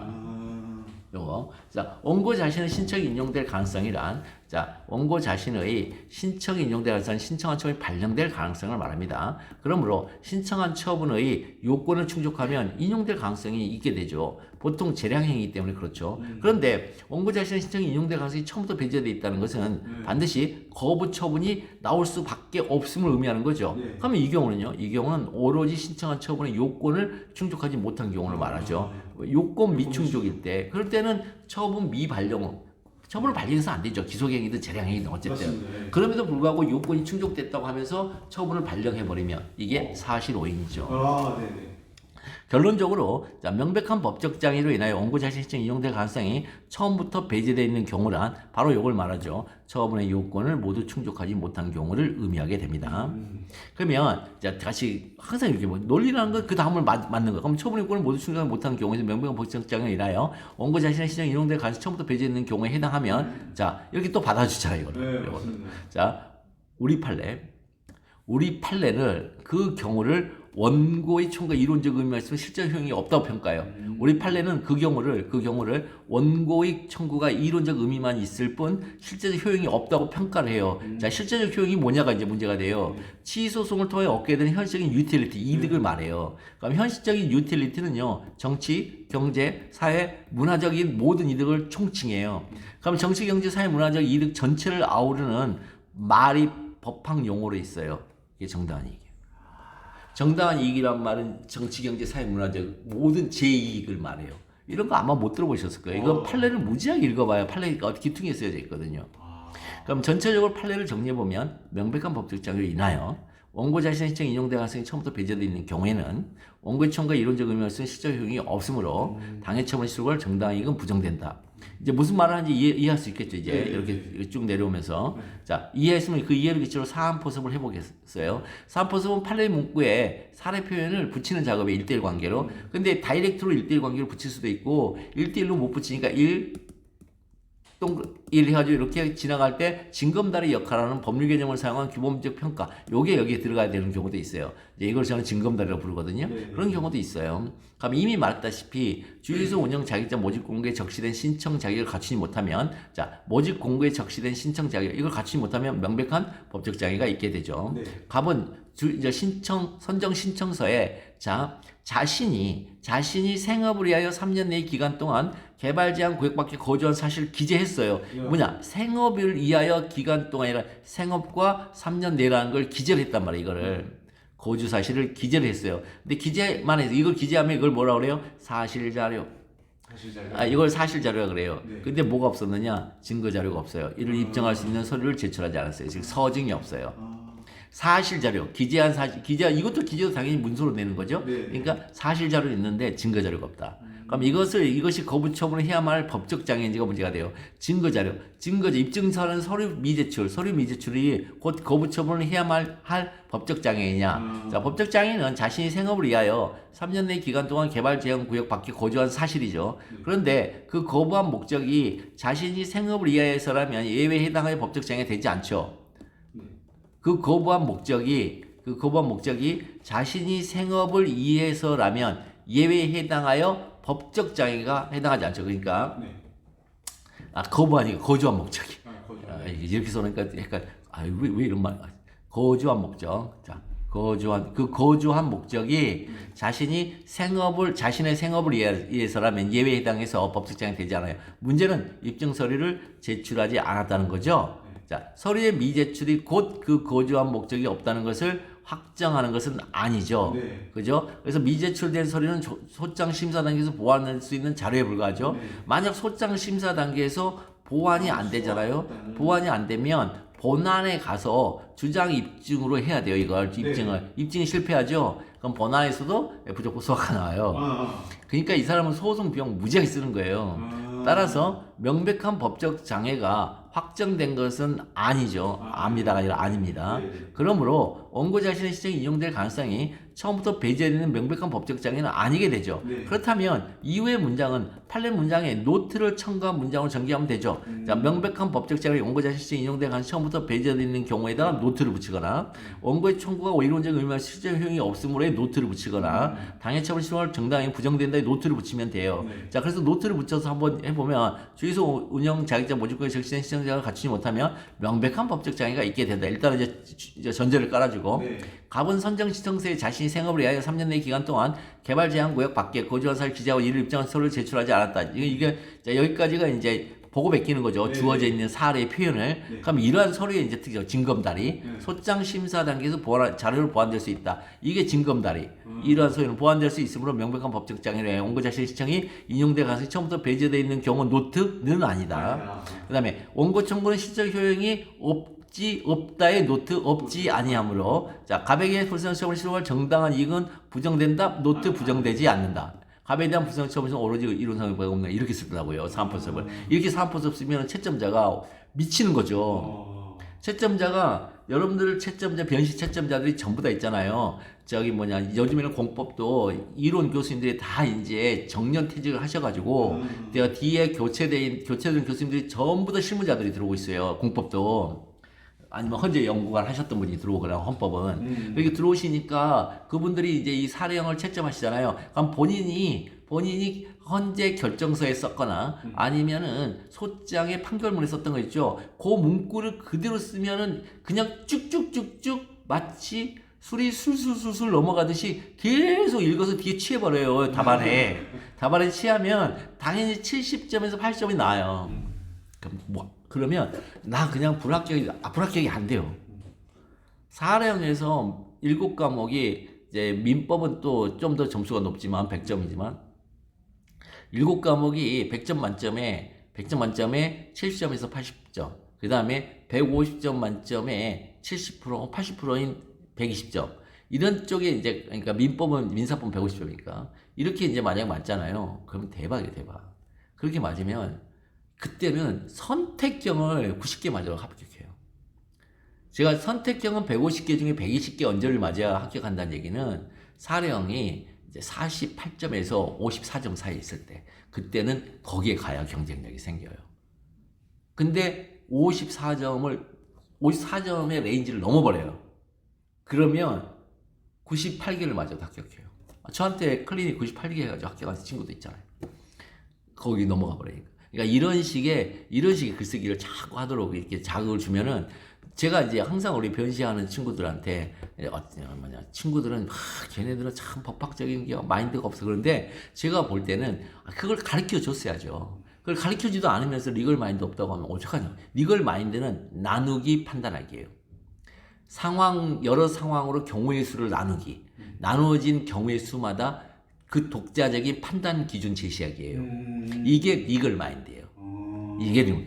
요거. 자, 원고 자신의 신청이 인용될 가능성이란 자, 원고 자신의 신청이 인용될 가능성은 신청한 처분이 발령될 가능성을 말합니다. 그러므로 신청한 처분의 요건을 충족하면 인용될 가능성이 있게 되죠. 보통 재량행위이기 때문에 그렇죠. 그런데 원고 자신의 신청이 인용될 가능성이 처음부터 배제되어 있다는 것은 반드시 거부 처분이 나올 수밖에 없음을 의미하는 거죠. 그러면 이 경우는 오로지 신청한 처분의 요건을 충족하지 못한 경우를 말하죠. 요건 미충족일 때 그럴 때는 처분 처분을 발령해서 안 되죠. 기소행위든 재량행위든 어쨌든. 맞습니다. 그럼에도 불구하고 요건이 충족됐다고 하면서 처분을 발령해버리면 이게 사실 오인이죠. 네네. 결론적으로 자, 명백한 법적 장애로 인하여 원고 자신 신청이 인용될 가능성이 처음부터 배제되어 있는 경우란 바로 이걸 말하죠. 처분의 요건을 모두 충족하지 못한 경우를 의미하게 됩니다. 그러면 자, 다시 항상 이렇게 논리라는 건 그 다음을 맞는 거예요. 그럼 처분의 요건을 모두 충족하지 못한 경우에서 명백한 법적 장애로 인하여 원고 자신의 신청이 인용될 가능성이 처음부터 배제되는 경우에 해당하면 자, 이렇게 또 받아주잖아요. 이거를. 네, 맞습니다. 자, 우리 판례를 그 경우를 원고의 청구가 이론적 의미가 있으면 실제 효용이 없다고 평가해요. 우리 판례는 그 경우를 원고의 청구가 이론적 의미만 있을 뿐 실제적 효용이 없다고 평가를 해요. 자, 실제적 효용이 뭐냐가 이제 문제가 돼요. 취소송을 통해 얻게 되는 현실적인 유틸리티, 이득을 말해요. 그럼 현실적인 유틸리티는요, 정치, 경제, 사회, 문화적인 모든 이득을 총칭해요. 그럼 정치, 경제, 사회, 문화적 이득 전체를 아우르는 말이 법학 용어로 있어요. 이게 정당한 이익이에요. 정당한 이익이란 말은 정치, 경제, 사회, 문화적 모든 제2이익을 말해요. 이런 거 아마 못 들어보셨을 거예요. 이거 판례를 무지하게 읽어봐야 판례가 어떻게 기퉁에 쓰여져 있거든요. 그럼 전체적으로 판례를 정리해보면 명백한 법적 장애로 인하여 원고 자신의 신청이 인용될 가능성이 처음부터 배제되어 있는 경우에는 원고의 청구가 이론적 의미가 있으면 실적 효용이 없으므로 당해 처분 시효가 정당한 이익은 부정된다. 이제 무슨 말을 하는지 이해할 수 있겠죠. 이제 이렇게 쭉 내려오면서 자, 이해했으면 그 이해를 기초로 사안포섭을 해보겠어요. 사안포섭은 판례 문구에 사례 표현을 붙이는 작업에 1대1 관계로. 근데 다이렉트로 1대1 관계로 붙일 수도 있고 1대1로 못 붙이니까 1 일 해가지고 이렇게 지나갈 때 징검다리 역할하는 법률 개념을 사용한 규범적 평가 요게 여기에 들어가야 되는 경우도 있어요. 이제 이걸 저는 징검다리라고 부르거든요. 네. 그런 경우도 있어요. 그럼 이미 말했다시피 주유소 운영 자격자 모집 공고에 적시된 신청 자격을 갖추지 못하면 자 모집 공고에 적시된 신청 자격 이걸 갖추지 못하면 명백한 법적 장애가 있게 되죠. 네. 갑은 이제 선정 신청서에 자신이 생업을 위하여 3년 내의 기간 동안 개발 제한 구역 밖에 거주한 사실을 기재했어요. 뭐냐? 생업을 위하여 기간 동안이라 생업과 3년 내라는 걸 기재를 했단 말이에요. 이거를 거주 사실을 기재를 했어요. 근데 기재만 해서 이걸 기재하면 이걸 뭐라 그래요? 사실 자료. 이걸 사실 자료라 그래요. 네. 근데 뭐가 없었느냐? 증거 자료가 없어요. 이를 입증할 수 있는 서류를 제출하지 않았어요. 즉 서증이 없어요. 사실 자료, 기재한 사실, 이것도 기재도 당연히 문서로 내는 거죠. 네. 그러니까 사실 자료 있는데 증거 자료가 없다. 그럼 이것이 거부 처분을 해야만 할 법적 장애인지가 문제가 돼요. 증거 자료, 입증서는 서류 미제출이 곧 거부 처분을 해야만 할 법적 장애이냐. 자, 법적 장애는 자신이 생업을 위하여 3년 내 기간 동안 개발 제한 구역 밖에 거주한 사실이죠. 그런데 그 거부한 목적이 자신이 생업을 위하여서라면 예외에 해당하여 법적 장애 되지 않죠. 그 거부한 목적이 자신이 생업을 위해서라면 예외에 해당하여 법적 장애가 해당하지 않죠. 그러니까 거부하니까 거주한 목적이 이렇게 써놓으니까 약간 왜 이런 말 거주한 목적 거주한 목적이 자신의 생업을 위해서라면 예외에 해당해서 법적 장애 되지 않아요. 문제는 입증 서류를 제출하지 않았다는 거죠. 자, 서류의 미제출이 곧 그 거주한 목적이 없다는 것을 확정하는 것은 아니죠. 네. 그죠? 그래서 미제출된 서류는 소장 심사 단계에서 보완할 수 있는 자료에 불과하죠. 네. 만약 소장 심사 단계에서 보완이 안 되잖아요. 보완이 안 되면 본안에 가서 주장 입증으로 해야 돼요. 이걸 입증이 실패하죠. 그럼 본안에서도 부적법 소화가 나와요. 그러니까 이 사람은 소송 비용 무지하게 쓰는 거예요. 따라서 명백한 법적 장애가 확정된 것은 아니죠. 압니다가 아니라 아닙니다. 그러므로 원고 자신의 시정이 인용될 가능성이 처음부터 배제되는 명백한 법적 장애는 아니게 되죠. 그렇다면 이후의 문장은 판례 문장에 노트를 첨가한 문장으로 전개하면 되죠. 자, 명백한 법적 장애 원고 자신 시정이 인용될 가능성이 처음부터 배제되는 경우에다가 노트를 붙이거나 원고의 청구가 이론적 의미와 실제 효용이 없으므로의 노트를 붙이거나 당해처분 신청을 정당히 부정된다의 노트를 붙이면 돼요. 자, 그래서 노트를 붙여서 한번 해보면 주유소 운영 자격자 모집구에 적시된 시정자가 갖추지 못하면 명백한 법적 장애가 있게 된다. 일단은 이제 전제를 깔아주고 갑은 선정 시청서에 자신이 생업을 위하여 3년 내 기간 동안 개발 제한 구역 밖에 거주한 사를 기재하고 이를 입증한 서류를 제출하지 않았다. 이게 여기까지가 이제 보고 베끼는 거죠. 주어져 있는 사례의 표현을. 그럼 이러한 서류에 이제 특히 징검다리, 소장 심사 단계에서 자료를 보완될 수 있다. 이게 징검다리. 이러한 서류는 보완될 수 있으므로 명백한 법적 장애로 원고 자신의 시청이 인용될 가능성이 처음부터 배제되어 있는 경우 노트는 아니다. 그다음에 원고 청구는 실적 효용이 없다의 노트 없지 아니하므로 자 갑에게 불성처분을 실행할 정당한 이익은 부정된다. 노트 부정되지 않는다. 갑에 대한 불성처분은 오로지 이론상의 법이 없는 이렇게 쓰더라고요. 사안포섭을 이렇게 사안포섭 쓰면 채점자가 미치는 거죠. 채점자가 여러분들 변시 채점자들이 전부 다 있잖아요. 요즘에는 공법도 이론 교수님들이 다 이제 정년퇴직을 하셔가지고 뒤에 교체된 교수님들이 전부 다 실무자들이 들어오고 있어요. 공법도. 아니면 헌재 연구관 하셨던 분이 들어오거나 헌법은 여기 들어오시니까 그분들이 이제 이 사례형을 채점하시잖아요. 그럼 본인이 헌재 결정서에 썼거나 아니면은 소장의 판결문에 썼던 거 있죠. 그 문구를 그대로 쓰면은 그냥 쭉쭉쭉쭉 마치 술이 술술술술 넘어가듯이 계속 읽어서 뒤에 취해버려요. 답안에 취하면 당연히 70점에서 80점이 나와요. 그러면 나 그냥 불합격이 안 돼요. 사례형에서 7과목이 이제 민법은 또 좀 더 점수가 높지만 100점이지만 7과목이 100점 만점에 70점에서 80점. 그다음에 150점 만점에 70% 80%인 120점. 이런 쪽에 이제 그러니까 민사법 150점이니까 이렇게 이제 만약 맞잖아요. 그러면 대박이에요, 대박. 그렇게 맞으면 그때는 선택형을 90개 맞아야 합격해요. 제가 선택형은 150개 중에 120개 언저리를 맞아야 합격한다는 얘기는 사례형이 이제 48점에서 54점 사이에 있을 때 그때는 거기에 가야 경쟁력이 생겨요. 근데 54점의 레인지를 넘어버려요. 그러면 98개를 맞아도 합격해요. 저한테 클리닉 98개 해가지고 합격한 친구도 있잖아요. 거기 넘어가 버리니까. 그러니까 이런 식의 글쓰기를 자꾸 하도록 이렇게 자극을 주면은 제가 이제 항상 우리 변시하는 친구들한테 친구들은 걔네들은 참 법학적인 게 마인드가 없어. 그런데 제가 볼 때는 그걸 가르쳐 줬어야죠. 그걸 가르쳐 주지도 않으면서 리걸 마인드 없다고 하면 어떡하냐. 리걸 마인드는 나누기 판단하기예요. 여러 상황으로 경우의 수를 나누기. 나누어진 경우의 수마다 그 독자적인 판단 기준 제시하기예요. 이게 리걸 마인드예요.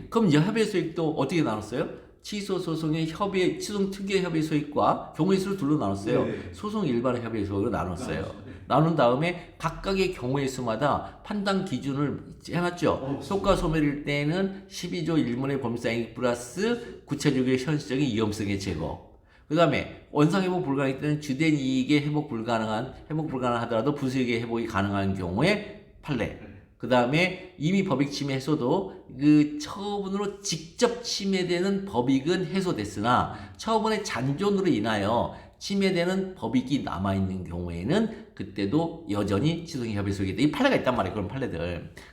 그럼 이제 협의 소익도 어떻게 나눴어요? 취소 소송의 취소 특유의 협의 소익과 경우의 수를 둘로 나눴어요. 네. 소송 일반의 협의 소익으로 나눴어요. 나눈 다음에 각각의 경우의 수마다 판단 기준을 해놨죠. 속과 소멸일 때는 12조 1문의 범사행 플러스 구체적인 현실적인 위험성의 제거. 그 다음에 원상회복 불가능할 때는 주된 이익의 회복 불가능하더라도 부수익의 회복이 가능한 경우에 판례. 그 다음에 이미 법익 침해 해소도 그 처분으로 직접 침해되는 법익은 해소됐으나 처분의 잔존으로 인하여 침해되는 법익이 남아있는 경우에는 그때도 여전히 취소행위 협의 소익이 이 판례가 있단 말이에요.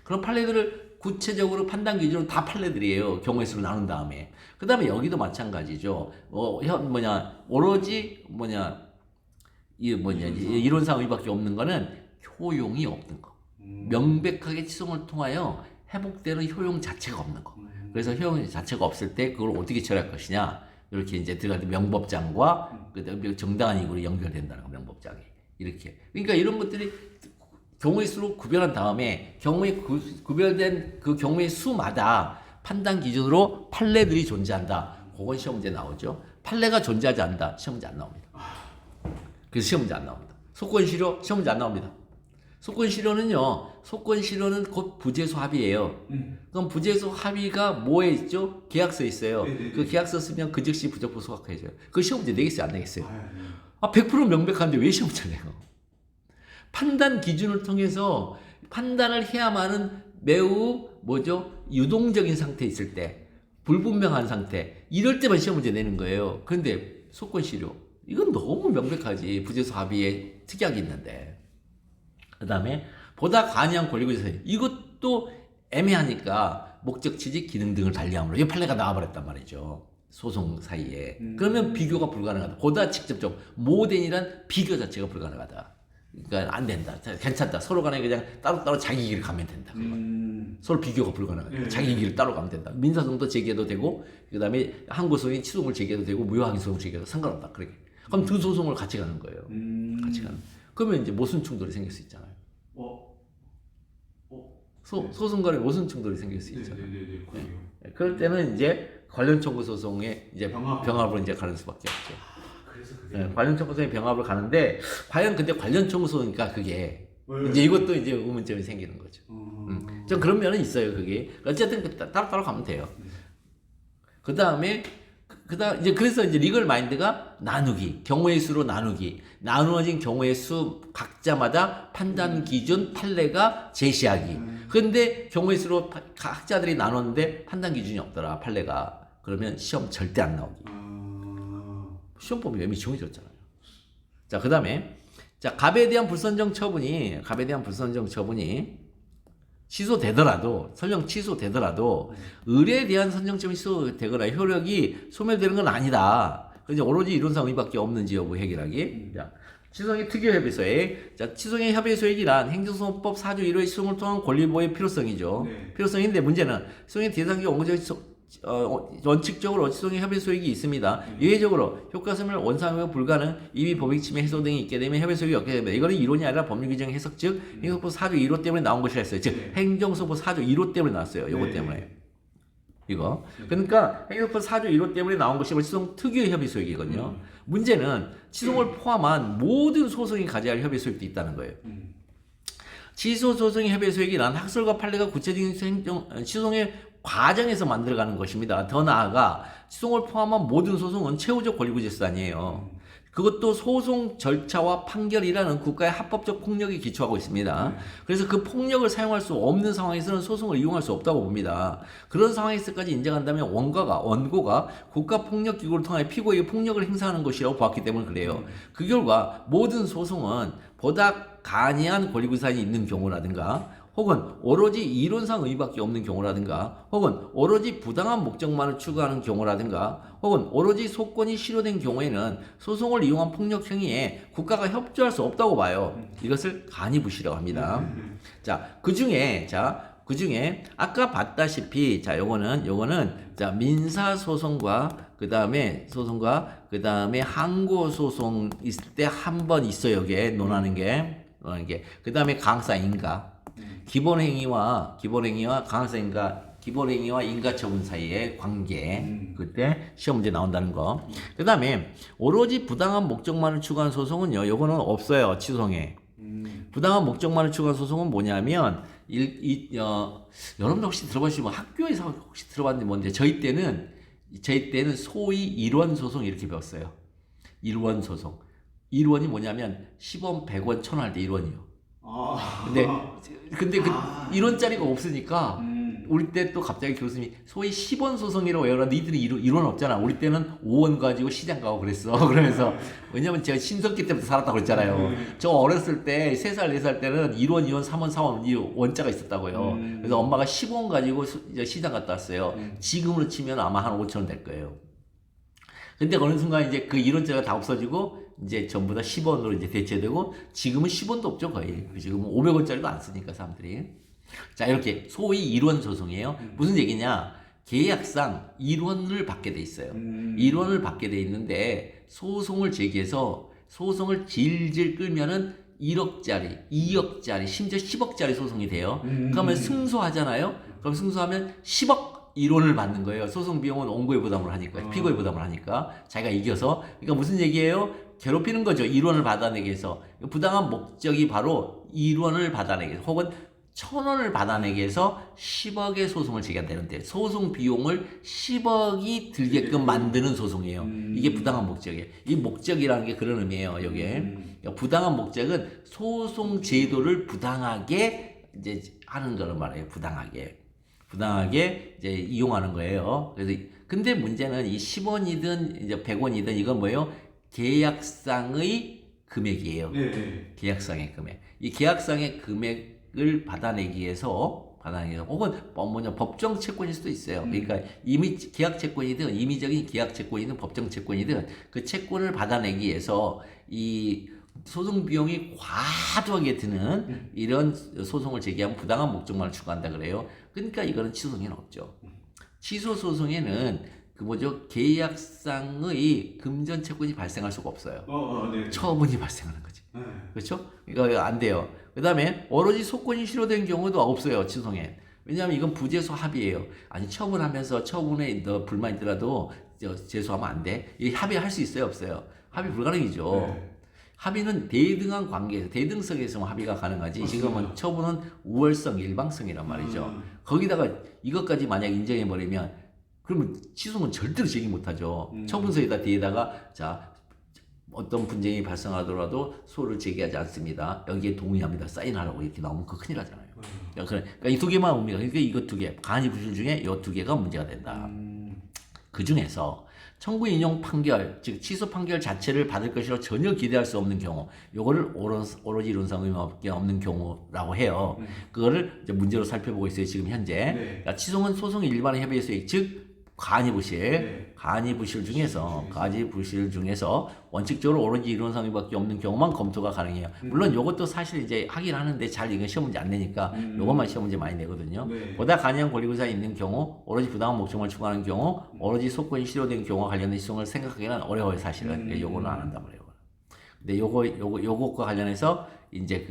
그런 판례들을 구체적으로 판단 기준으로 다 판례들이에요. 경우의 수를 나눈 다음에. 그 다음에 여기도 마찬가지죠. 오로지 이론상 의밖에 없는 거는 효용이 없는 거. 명백하게 취소를 통하여 회복되는 효용 자체가 없는 거. 그래서 효용 자체가 없을 때 그걸 어떻게 처리할 것이냐. 이렇게 이제 들어갈 명법장과 정당한 이익으로 연결된다는 거, 명법장이. 이렇게. 그러니까 이런 것들이 경우의 수로 구별한 다음에 구별된 그 경우의 수마다 판단 기준으로 판례들이 존재한다. 그건 시험 문제 나오죠. 판례가 존재하지 않는다. 시험 문제 안 나옵니다. 그래서 시험 문제 안 나옵니다. 소권 실효 시험 문제 안 나옵니다. 소권 실효는 곧 부재소 합의예요. 그럼 부재소 합의가 뭐에 있죠? 계약서에 있어요. 네네네. 그 계약서 쓰면 그 즉시 부적부 소각해줘요. 그 시험 문제 내겠어요? 안 내겠어요? 100% 명백한데 왜 시험 문제 내요? 판단 기준을 통해서 판단을 해야만은 매우 유동적인 상태에 있을 때, 불분명한 상태, 이럴 때만 시험 문제 내는 거예요. 그런데 소권 실효 이건 너무 명백하지. 부재소 합의에 특약이 있는데. 그 다음에 보다 간이한 권리구제사 이것도 애매하니까 목적 취지 기능 등을 달리함으로 이 판례가 나와버렸단 말이죠. 소송 사이에. 그러면 비교가 불가능하다. 보다 직접적 모덴이란 비교 자체가 불가능하다. 그러니까 안 된다. 괜찮다. 서로 간에 그냥 따로따로 자기 길을 가면 된다. 서로 비교가 불가능하다. 자기 길을 따로 가면 된다. 민사소송도 제기해도 되고 그 다음에 항고소송이 취소를 제기해도 되고 무효항소송을 제기해도 상관없다. 그렇게. 그럼 두 소송을 같이 가는 거예요. 같이 가는. 그러면 이제 모순 충돌이 생길 수 있잖아요. 소송 간에 모순 충돌이 생길 수 있잖아요. 네. 그럴 때는 이제 관련 청구 소송에 이제 병합으로 이제 가는 수밖에 없죠. 그래서 그게 네, 관련 청구 소송에 병합을 가는데 과연 근데 관련 청구 소송이니까 그게 이제 이것도 이제 의문점이 생기는 거죠. 좀 그런 면은 있어요. 그게 어쨌든 따로따로 가면 돼요. 그 다음에 이제 그래서 이제 리걸 마인드가 나누기, 경우의 수로 나누기, 나누어진 경우의 수 각자마다 판단 기준 판례가 제시하기. 그런데 경우의 수로 학자들이 나눴는데 판단 기준이 없더라, 판례가. 그러면 시험 절대 안 나오기. 시험 보면 이미 정해졌잖아요. 자, 그 다음에 갑에 대한 불선정 처분이 취소되더라도, 설령 취소되더라도, 을에 대한 선정점이 취소되거나 효력이 소멸되는 건 아니다. 이제 오로지 이론상 의밖에 없는지 여부 해결하기. 자, 취소행위 특유 협의소액. 자, 취소행위 협의소액이란 행정소송법 4조 1호의 취소를 통한 권리보호의 필요성이죠. 네. 필요성인데 문제는 취소행위 대상기 원칙적으로 취소행위 협의소액이 있습니다. 예외적으로 효과소멸 원상회복 불가능, 이미 법익 침해 해소 등이 있게 되면 협의소액이 없게 됩니다. 이거는 이론이 아니라 법률 규정 해석 즉 행정소법 4조 1호 때문에 나온 것이라 했어요. 즉 행정소법 4조 1호 때문에 나왔어요. 요거 때문에. 이거. 그러니까 행정소법 4조 1호 때문에 나온 것이 취소송 특유의 협의소액이거든요. 문제는 취소를 포함한 모든 소송이 가져야 할 협의소액도 있다는 거예요. 취소 소송의 협의소액이란 학설과 판례가 구체적인 취소의 과정에서 만들어가는 것입니다. 더 나아가 취소를 포함한 모든 소송은 최후적 권리구제수단이에요. 그것도 소송 절차와 판결이라는 국가의 합법적 폭력에 기초하고 있습니다. 그래서 그 폭력을 사용할 수 없는 상황에서는 소송을 이용할 수 없다고 봅니다. 그런 상황에서까지 인정한다면 원고가 국가폭력기구를 통해 피고에게 폭력을 행사하는 것이라고 보았기 때문에 그래요. 그 결과 모든 소송은 보다 간이한 권리부사이 있는 경우라든가 혹은 오로지 이론상 의의밖에 없는 경우라든가 혹은 오로지 부당한 목적만을 추구하는 경우라든가 혹은 오로지 소권이 실효된 경우에는 소송을 이용한 폭력 행위에 국가가 협조할 수 없다고 봐요. 이것을 간이부시라고 합니다. 그 중에 아까 봤다시피 요거는 민사 소송과 그다음에 항고 소송 있을 때 한 번 있어요. 여기에 논하는 게. 그다음에 강사 인가. 기본행위와 인가처분 사이의 관계. 그때 시험 문제 나온다는 거. 그다음에 오로지 부당한 목적만을 추구한 소송은요. 요거는 없어요. 치소송에. 부당한 목적만을 추구한 소송은 뭐냐면 여러분들 혹시 들어보시면 학교에서 혹시 들어봤는지 뭔데 저희 때는 소위 일원 소송 이렇게 배웠어요. 일원 소송. 일원이 뭐냐면 10원, 100원, 1000원 할 때 일원이요. 근데 그 1원짜리가 없으니까 우리 때 또 갑자기 교수님이 소위 10원 소송이라고 외우라. 니들이 1원 없잖아. 우리 때는 5원 가지고 시장 가고 그랬어. 그러면서 왜냐면 제가 신석기 때부터 살았다고 그랬잖아요. 저 어렸을 때 3살, 4살 때는 1원, 2원, 3원, 4원 이 원자가 있었다고요. 그래서 엄마가 10원 가지고 시장 갔다 왔어요. 지금으로 치면 아마 한 5,000원 될 거예요. 근데 어느 순간 이제 그 1원짜리가 다 없어지고 이제 전부 다 10원으로 이제 대체되고 지금은 10원도 없죠, 거의. 지금은 500원짜리도 안 쓰니까 사람들이. 자, 이렇게 소위 일원 소송이에요. 무슨 얘기냐? 계약상 1원을 받게 돼 있어요. 1원을 받게 돼 있는데 소송을 제기해서 소송을 질질 끌면은 1억짜리, 2억짜리, 심지어 10억짜리 소송이 돼요. 그러면 승소하잖아요. 그럼 승소하면 10억 1원을 받는 거예요. 소송 비용은 원고의 부담을 하니까, 피고의 부담을 하니까 자기가 이겨서. 그러니까 무슨 얘기예요? 괴롭히는 거죠. 1원을 받아내기 위해서. 부당한 목적이 바로 1원을 받아내기 위해서 혹은 1,000원을 받아내기 위해서 10억의 소송을 제기한다는데 소송 비용을 10억이 들게끔 만드는 소송이에요. 이게 부당한 목적이에요. 이 목적이라는 게 그런 의미예요. 여기에. 그러니까 부당한 목적은 소송 제도를 부당하게 이제 하는 거를 말해요. 부당하게 이제 이용하는 거예요. 그래서 근데 문제는 이 10원이든 이제 100원이든 이건 뭐예요? 계약상의 금액이에요. 계약상의 금액. 이 계약상의 금액을 받아내기 위해서 혹은 법정 채권일 수도 있어요. 그러니까 이미 계약 채권이든 임의적인 계약 채권이든 법정 채권이든 그 채권을 받아내기 위해서 이 소송 비용이 과도하게 드는 이런 소송을 제기하면 부당한 목적만을 추구한다 그래요. 그러니까 이거는 취소소송에는 없죠. 취소소송에는 계약상의 금전 채권이 발생할 수가 없어요. 처분이 발생하는 거지. 그렇죠? 이거 안 돼요. 그 다음에 오로지 소권이 실효된 경우도 없어요. 취소소송에. 왜냐하면 이건 부재소 합의예요. 아니 처분하면서 처분에 너 불만 있더라도 제소하면 안 돼. 이 합의할 수 있어요, 없어요? 합의 불가능이죠. 합의는 대등한 관계에서 대등성에서 합의가 가능하지. 지금은 처분은 우월성, 일방성이란 말이죠. 거기다가 이것까지 만약 인정해버리면 그러면 취소는 절대로 제기 못하죠. 처분서에다 뒤에다가 어떤 분쟁이 발생하더라도 소를 제기하지 않습니다. 여기에 동의합니다. 사인하라고 이렇게 나오면 그거 큰일 나잖아요. 그러니까 이 두 개만 옵니다. 그러니까 이거 두 개, 간이 부실 중에 이 두 개가 문제가 된다. 그 중에서 청구 인용 판결, 즉 취소 판결 자체를 받을 것이라 전혀 기대할 수 없는 경우, 요거를 오로지 이론상 의무밖에 없는 경우라고 해요. 그거를 이제 문제로 살펴보고 있어요. 지금 현재. 그러니까 취소는 소송의 일반의 협의의 수익, 즉 간이부실 중에서 원칙적으로 오로지 이론상 의무밖에 없는 경우만 검토가 가능해요. 물론 요것도 사실 이제 하긴 하는데 잘 이건 시험 문제 안 내니까 요것만 시험 문제 많이 내거든요. 보다 간이한 권리구사에 있는 경우, 오로지 부당한 목적을 추구하는 경우, 오로지 소권이 실효된 경우와 관련된 시송을 생각하기는 어려워요, 사실은. 요거는 안 한단 말이에요. 근데 요것과 관련해서 이제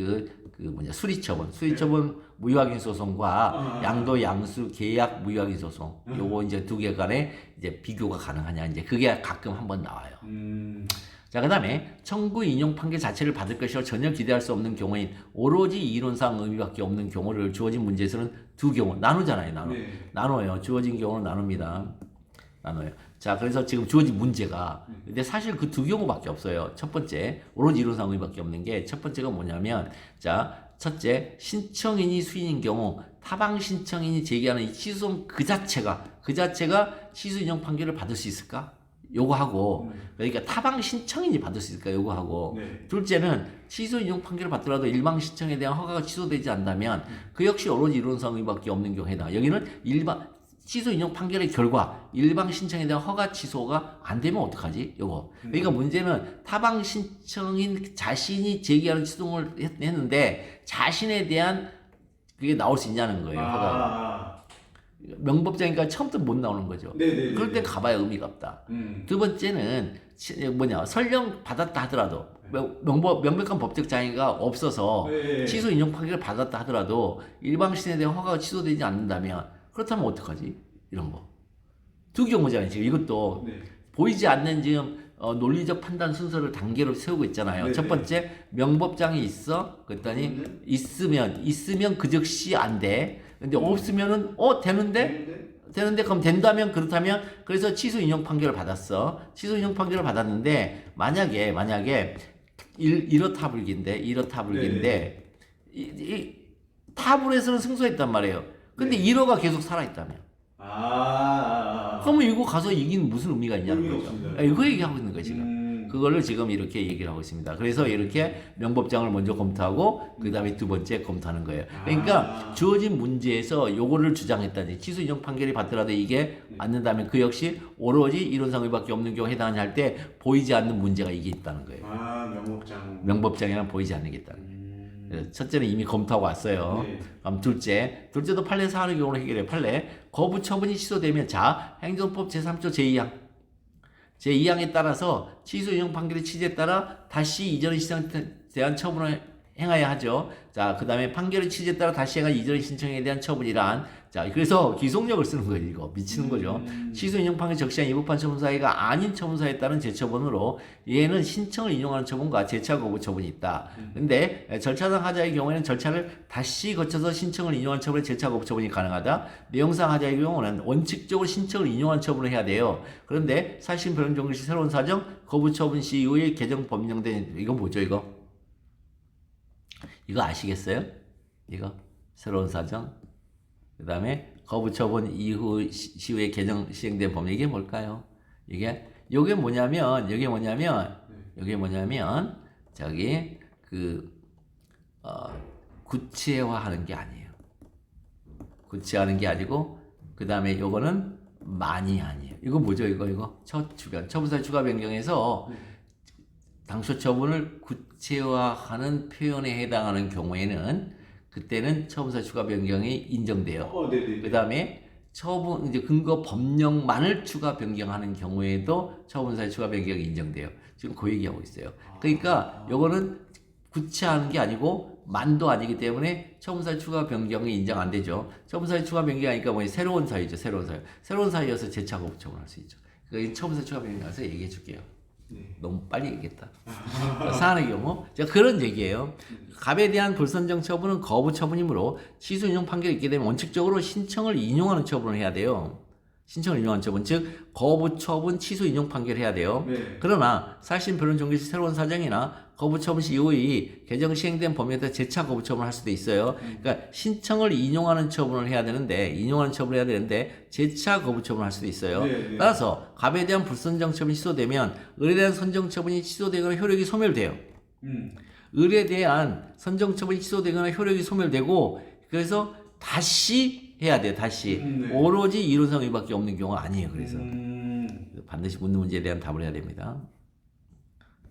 수리처분 무효확인 소송과 양도 양수 계약 무효확인 소송, 요거 이제 두 개 간에 이제 비교가 가능하냐, 이제 그게 가끔 한번 나와요. 자, 그 다음에 청구 인용 판결 자체를 받을 것이라 전혀 기대할 수 없는 경우인 오로지 이론상 의미밖에 없는 경우를 주어진 문제에서는 두 경우 나누잖아요. 나눠요. 주어진 경우는 나눕니다. 나눠요. 자, 그래서 지금 주어진 문제가 근데 사실 그 두 경우밖에 없어요. 첫 번째 오로지 이론상 의미밖에 없는 게 첫 번째가 뭐냐면 자, 첫째 신청인이 수인인 경우 타방 신청인이 제기하는 이 취소소송 그 자체가 취소 인용 판결을 받을 수 있을까? 요거하고 그러니까 타방 신청인이 받을 수 있을까? 요거하고 네. 둘째는 취소 인용 판결을 받더라도 일방 신청에 대한 허가가 취소되지 않다면 그 역시 오로지 이론상 의미밖에 없는 경우에 해당. 여기는 일방 취소 인용 판결의 결과 일방 신청에 대한 허가 취소가 안 되면 어떡하지? 요거. 그러니까 문제는 타방 신청인 자신이 제기하는 취소를 했는데 자신에 대한 그게 나올 수 있냐는 거예요. 허가가. 명법자니까 처음부터 못 나오는 거죠. 네네. 그럴 때 가봐야 의미가 없다. 두 번째는 설령 받았다 하더라도 명백한 법적 장애가 없어서 네. 취소 인용 판결을 받았다 하더라도 일방 신청에 대한 허가가 취소되지 않는다면 그렇다면 어떡하지? 이런 거. 두 경우잖아요. 지금 이것도 네. 보이지 않는 지금 논리적 판단 순서를 단계로 세우고 있잖아요. 네네. 첫 번째 명법장이 있어. 그랬더니 있으면 그 즉시 안 돼. 근데 없으면은 되는데 그럼 된다면 그렇다면 그래서 취소 인용 판결을 받았어. 취소 인용 판결을 받았는데 만약에 이렇다 불기인데 이 타불에서는 승소했단 말이에요. 근데 1호가 계속 살아있다면 그러면 이거 가서 이긴 무슨 의미가 있냐는 의미가 거죠. 없습니다. 이거 얘기하고 있는 거예요 지금. 그거를 지금 이렇게 얘기를 하고 있습니다. 그래서 이렇게 명법장을 먼저 검토하고 그 다음에 두 번째 검토하는 거예요. 그러니까 주어진 문제에서 요거를 주장했다니 취소 인용 판결이 받더라도 이게 맞는다면 그 역시 오로지 이론상 의밖에 없는 경우에 해당하냐 할 때 보이지 않는 문제가 이게 있다는 거예요. 명법장. 명법장이란 보이지 않는 게 있다는 거예요. 첫째는 이미 검토하고 왔어요. 네. 그럼 둘째도 판례 사안의 경우를 해결해요. 판례 거부 처분이 취소되면 자 행정법 제3조 제2항에 따라서 취소 인용 판결의 취지에 따라 다시 이전의 신청에 대한 처분을 행해야 하죠. 자, 그 다음에 판결의 취지에 따라 다시 행한 이전의 신청에 대한 처분이란 자, 그래서 기속력을 쓰는 거예요. 이거 미치는 거죠. 취소 인용 판결 적시한 이부판 처분 사유가 아닌 처분 사유에 따른 재처분으로 얘는 신청을 인용하는 처분과 재차 거부 처분이 있다. 근데 절차상 하자의 경우에는 절차를 다시 거쳐서 신청을 인용한 처분에 재차 거부 처분이 가능하다. 내용상 하자의 경우는 원칙적으로 신청을 인용한 처분을 해야 돼요. 그런데 사실 변경 종결 시 새로운 사정 거부 처분 시 이후에 개정 법령된 이거 뭐죠 이거? 이거 아시겠어요? 이거 새로운 사정 그 다음에 거부 처분 이후 시후에 개정 시행된 법령 이게 뭘까요? 요게 뭐냐면 저기 구체화하는 게 아니에요. 구체화하는 게 아니고 그 다음에 요거는 많이 아니에요. 이거 뭐죠? 이거 처분사유 추가 변경에서 당초 처분을 구체화하는 표현에 해당하는 경우에는 그때는 처분사유 추가 변경이 인정돼요. 그 다음에 처분 이제 근거 법령만을 추가 변경하는 경우에도 처분사유 추가 변경이 인정돼요. 지금 그 얘기하고 있어요. 그러니까 요거는 구체화하는 게 아니고 만도 아니기 때문에 처분사유 추가 변경이 인정 안 되죠. 처분사유 추가 변경하니까 뭐 새로운 사유죠. 새로운 사유여서 재차 거부 처분할 수 있죠. 그러니까 처분사유 추가 변경해서 얘기해 줄게요. 너무 빨리 얘기했다. 사안의 경우 그런 얘기예요. 갑에 대한 불선정 처분은 거부 처분이므로 취소 인용 판결이 있게 되면 원칙적으로 신청을 인용하는 처분을 해야 돼요. 신청을 인용하는 처분, 즉 거부 처분 취소 인용 판결을 해야 돼요. 네. 그러나 사실 변론 종결 시 새로운 사정이나 거부 처분 시 이후에 개정 시행된 범위에 따라 재차 거부 처분을 할 수도 있어요. 그러니까 신청을 인용하는 처분을 해야 되는데 재차 거부 처분을 할 수도 있어요. 네. 따라서 갑에 대한 불선정 처분이 취소되면 을에 대한 선정 처분이 취소되거나 효력이 소멸돼요. 을에 대한 선정 처분이 취소되거나 효력이 소멸되고 그래서 다시 해야 돼요. 다시 오로지 이론상 의밖에 없는 경우가 아니에요. 그래서 반드시 묻는 문제에 대한 답을 해야 됩니다.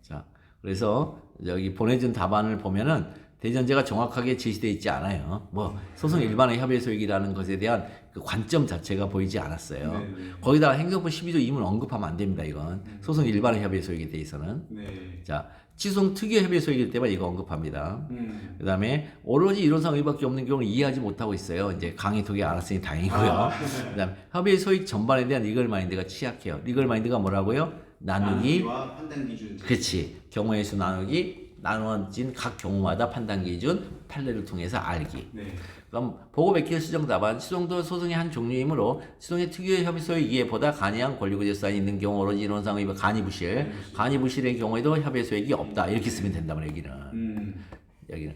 자, 그래서 여기 보내준 답안을 보면은 대전제가 정확하게 제시되어 있지 않아요. 뭐 소송 일반의 협의 소익이라는 것에 대한 그 관점 자체가 보이지 않았어요. 거기다가 행정법 12조 2문 언급하면 안 됩니다. 이건 소송 일반의 협의 소익에 대해서는. 자, 취소송 특유 협의 소익일 때만 이거 언급합니다. 그 다음에 오로지 이론상 의밖에 없는 경우는 이해하지 못하고 있어요. 이제 강의 토기 알았으니 다행이고요. 그 다음에 협의 소익 전반에 대한 리걸 마인드가 취약해요. 리걸 마인드가 뭐라고요? 나누기와 판단 기준. 그렇지. 경우의 수 나누기, 나눠진 각 경우마다 판단 기준, 판례를 통해서 알기. 그럼 보고 백기의 수정 답안 시송도 소송의 한 종류이므로 시송의 특유의 협의소의 이에 보다 간이한 권리구제 사안이 있는 경우 오로지 이론상 의무 간이부실의 경우에도 협의소액이 없다 이렇게 쓰면 된다는 얘기는 여기는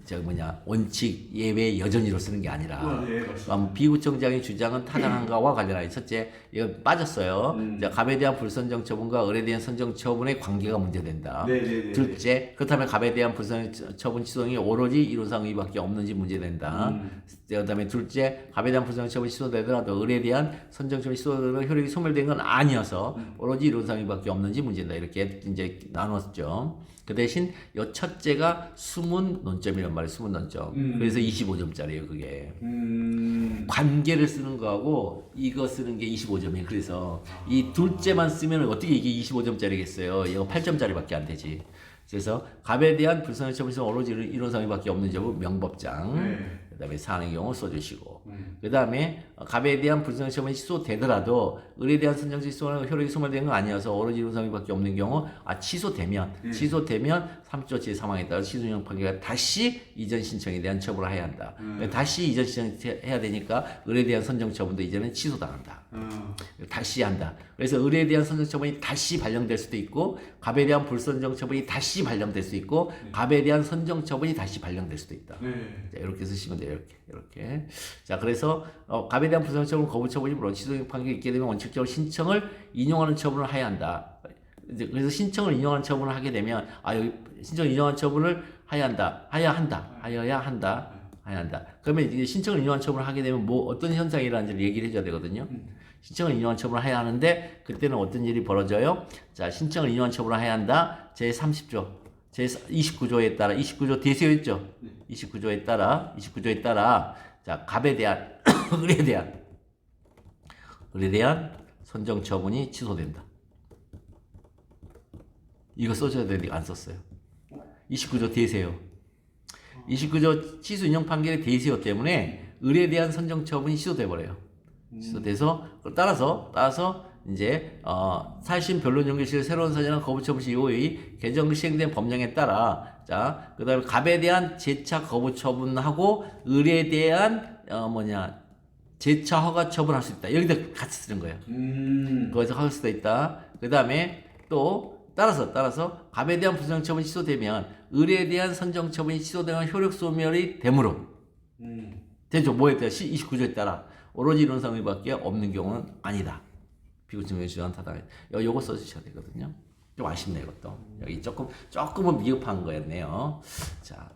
저 뭐냐 원칙 예외 여전히로 쓰는 게 아니라 네, 맞습니다. 비구청장의 주장은 타당한가와 관련하여 첫째 이거 빠졌어요. 자, 갑에 대한 불선정 처분과 을에 대한 선정 처분의 관계가 문제된다. 네네네. 둘째 그렇다면 갑에 대한 불선정 처분 취소이 오로지 이론상 의의밖에 없는지 문제된다. 그다음에 둘째 갑에 대한 불선정 처분 취소되더라도 을에 대한 선정 처분 취소되더라도 효력이 소멸된 건 아니어서 오로지 이론상 의의밖에 없는지 문제된다. 이렇게 이제 나눴죠. 그 대신 요 첫째가 숨은 논점이란 말이에요. 숨은 논점. 그래서 25점짜리예요. 그게. 관계를 쓰는 거하고 이거 쓰는 게 25점이에요. 그래서 이 둘째만 쓰면 어떻게 이게 25점짜리겠어요. 이거 8점짜리밖에 안 되지. 그래서 갑에 대한 불선의 처분에서 오로지 이론상의밖에 없는 점은 명법장. 그다음에 사안의 경우 써주시고. 그다음에 갑에 대한 불선의 처분이 취소되더라도 을에 대한 선정적 취소는 효력이 소멸된 건 아니어서 오로지 이론상의밖에 없는 경우 취소되면 3조 제3항에 따라 취소용 판결가 다시 이전 신청에 대한 처분을 해야 한다. 다시 이전 신청해야 되니까 을에 대한 선정 처분도 이제는 취소당한다. 다시 한다. 그래서 을에 대한 선정 처분이 다시 발령될 수도 있고 갑에 대한 불선정 처분이 다시 발령될 수 있고 갑에 대한 선정 처분이 다시 발령될 수도 있다. 자, 이렇게 쓰시면 돼요. 이렇게. 자, 그래서 갑에 대한 불선정 처분 거부 처분이 물론 취소용 판결이 있게 되면 원칙적으로 신청을 인용하는 처분을 해야 한다. 그래서 신청을 인용하는 처분을 하게 되면 여기 신청을 인용하는 처분을 해야 한다. 그러면 이제 신청을 인용한 처분을 하게 되면 뭐 어떤 현상이 일어나는지를 얘기를 해줘야 되거든요. 신청을 인용한 처분을 해야 하는데 그때는 어떤 일이 벌어져요? 자, 신청을 인용한 처분을 해야 한다. 제30조, 제29조에 따라 29조 대세였죠. 29조에 따라 자, 갑에 대한 을에 대한 선정 처분이 취소된다. 이거 써줘야 되는데 안 썼어요. 29조 대세요. 29조 취소 인용 판결의 대세요 때문에 을에 대한 선정 처분이 취소돼 버려요. 취소돼서 따라서 이제 사실심 변론 연결실 새로운 사전한 거부 처분 시 이후의 개정 시행된 법령에 따라 자 그다음에 갑에 대한 재차 거부 처분하고 을에 대한 재차 허가 처분할 수 있다. 여기다 같이 쓰는 거예요. 거기서 할 수도 있다. 그다음에 또 따라서 갑에 대한 불선정 처분이 취소되면 을에 대한 선정 처분이 취소되면 효력 소멸이 되므로 되죠. 뭐에 따라 29조에 따라 오로지 이론상 의밖에 없는 경우는 아니다. 비구청장의 주장은 타당하다. 요거 써주셔야 되거든요. 좀 아쉽네요, 이것도. 여기 조금은 미흡한 거였네요. 자.